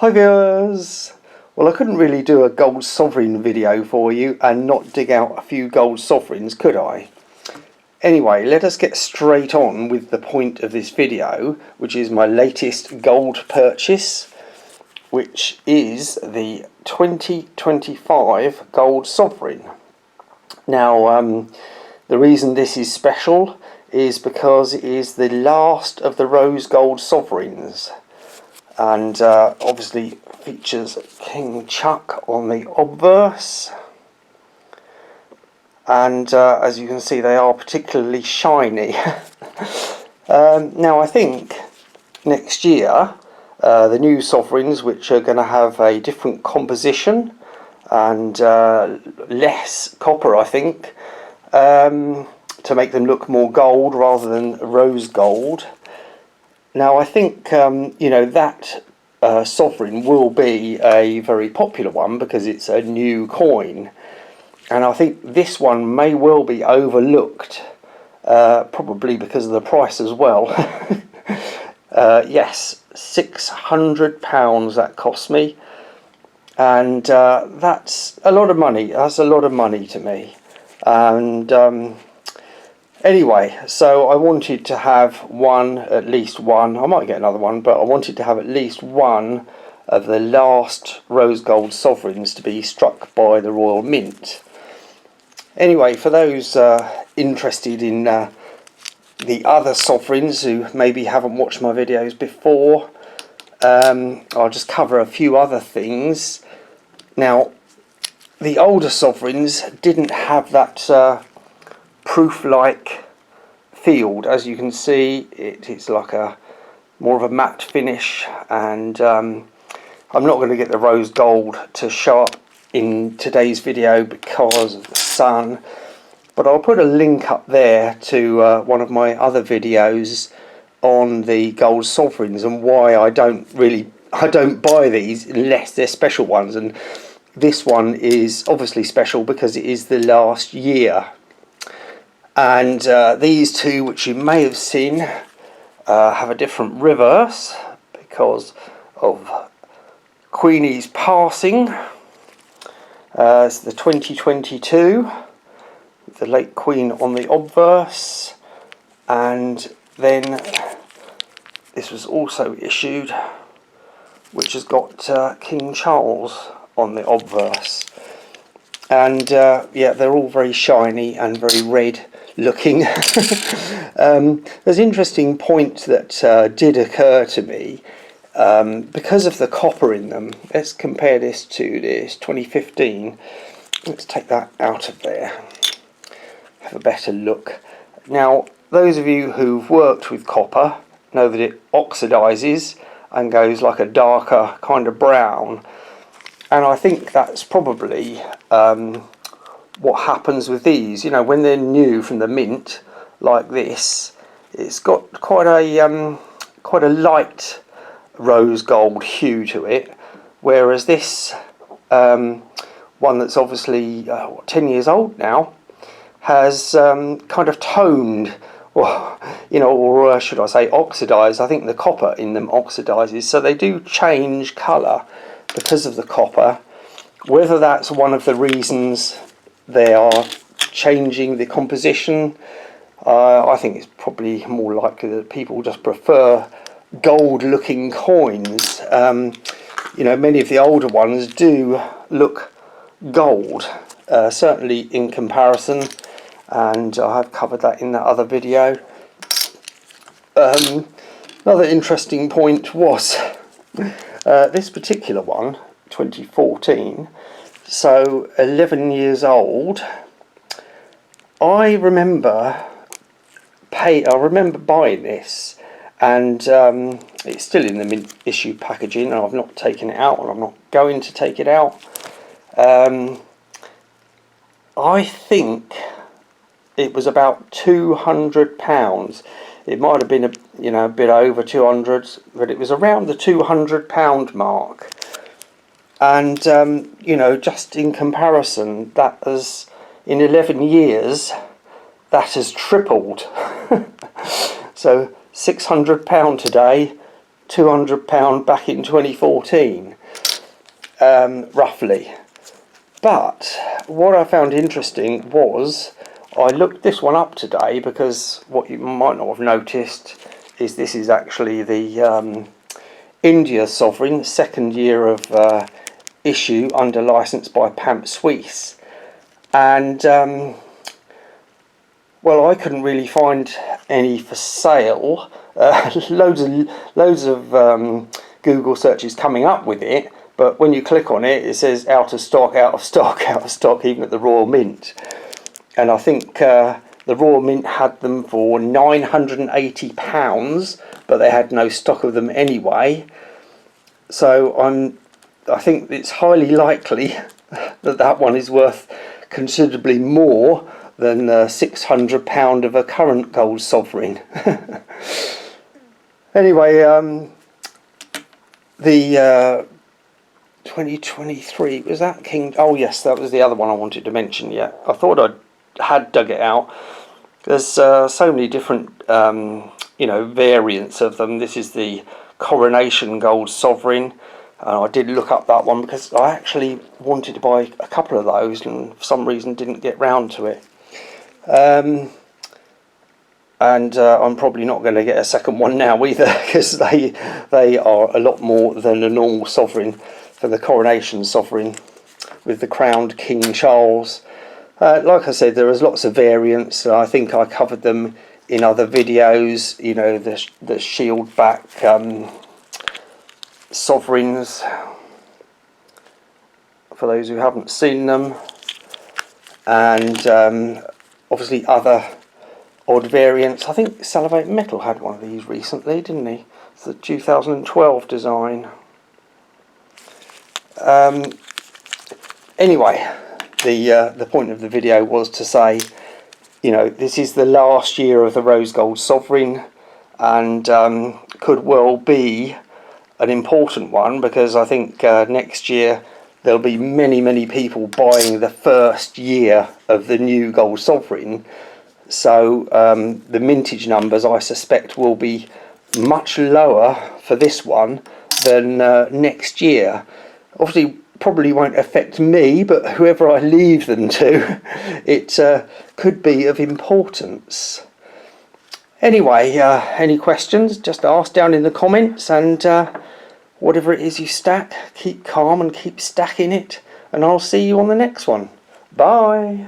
Hi viewers! Well, I couldn't really do a gold sovereign video for you and not dig out a few gold sovereigns, could I? Anyway, let us get straight on with the point of this video, which is my latest gold purchase, which is the 2025 gold sovereign. Now, the reason this is special is because it is the last of the rose gold sovereigns, and obviously features King Chuck on the obverse, and as you can see, they are particularly shiny. Now I think next year the new sovereigns, which are going to have a different composition and less copper, I think, to make them look more gold rather than rose gold. Now I think that sovereign will be a very popular one because it's a new coin, and I think this one may well be overlooked, probably because of the price as well. Yes, £600 that cost me, and that's a lot of money. That's a lot of money to me. And anyway, so I wanted to have at least one, I might get another one, but I wanted to have at least one of the last rose gold sovereigns to be struck by the Royal Mint. Anyway, for those interested in the other sovereigns who maybe haven't watched my videos before, I'll just cover a few other things. Now, the older sovereigns didn't have that Prooflike field. As you can see, it's like more of a matte finish, and I'm not going to get the rose gold to show up in today's video because of the sun, but I'll put a link up there to one of my other videos on the gold sovereigns and why I don't buy these unless they're special ones. And this one is obviously special because it is the last year. And these two, which you may have seen, have a different reverse because of Queenie's passing. It's the 2022, with the late Queen on the obverse, and then this was also issued, which has got King Charles on the obverse. And yeah, they're all very shiny and very red looking. There's an interesting point that did occur to me because of the copper in them. Let's compare this to this 2015. Let's take that out of there, have a better look. Now, those of you who've worked with copper know that it oxidizes and goes like a darker kind of brown, and I think that's probably what happens with these. You know, when they're new from the mint like this, it's got quite a light rose gold hue to it, whereas this one that's obviously 10 years old now has kind of toned, or should I say oxidized. I think the copper in them oxidizes, so they do change colour because of the copper. Whether that's one of the reasons they are changing the composition, I think it's probably more likely that people just prefer gold looking coins. Many of the older ones do look gold, certainly in comparison, and I have covered that in that other video. Another interesting point was this particular one, 2014, so 11 years old. I remember buying this, and it's still in the mint issue packaging, and I've not taken it out, and I'm not going to take it out. I think it was about £200. It might have been a bit over 200, but it was around the £200 mark. And just in comparison, that has, in 11 years, that has tripled. So £600 today £200 back in 2014, roughly. But what I found interesting was, I looked this one up today because what you might not have noticed is this is actually the India Sovereign, second year of issue under license by Pamp Suisse. And well, I couldn't really find any for sale. Loads of Google searches coming up with it, but when you click on it, it says out of stock, out of stock, out of stock, even at the Royal Mint. And I think the Royal Mint had them for £980, but they had no stock of them anyway. So I think it's highly likely that that one is worth considerably more than £600 of a current gold sovereign. Anyway, the 2023, was that King? Oh yes, that was the other one I wanted to mention. Yeah, I thought I had dug it out. There's so many different variants of them. This is the Coronation Gold Sovereign. I did look up that one because I actually wanted to buy a couple of those and for some reason didn't get round to it. And I'm probably not going to get a second one now either, because they are a lot more than a normal sovereign. For the Coronation Sovereign with the crowned King Charles, like I said, there is lots of variants. I think I covered them in other videos. You know, the shield back sovereigns, for those who haven't seen them, and obviously other odd variants. I think Salivate Metal had one of these recently, didn't he? It's the 2012 design. Anyway, the point of the video was to say, you know, this is the last year of the Rose Gold Sovereign, and could well be an important one, because I think next year there'll be many people buying the first year of the new gold sovereign. So the mintage numbers, I suspect, will be much lower for this one than next year. Obviously probably won't affect me, but whoever I leave them to, it could be of importance. Anyway, any questions, just ask down in the comments, and whatever it is you stack, keep calm and keep stacking it, and I'll see you on the next one. Bye.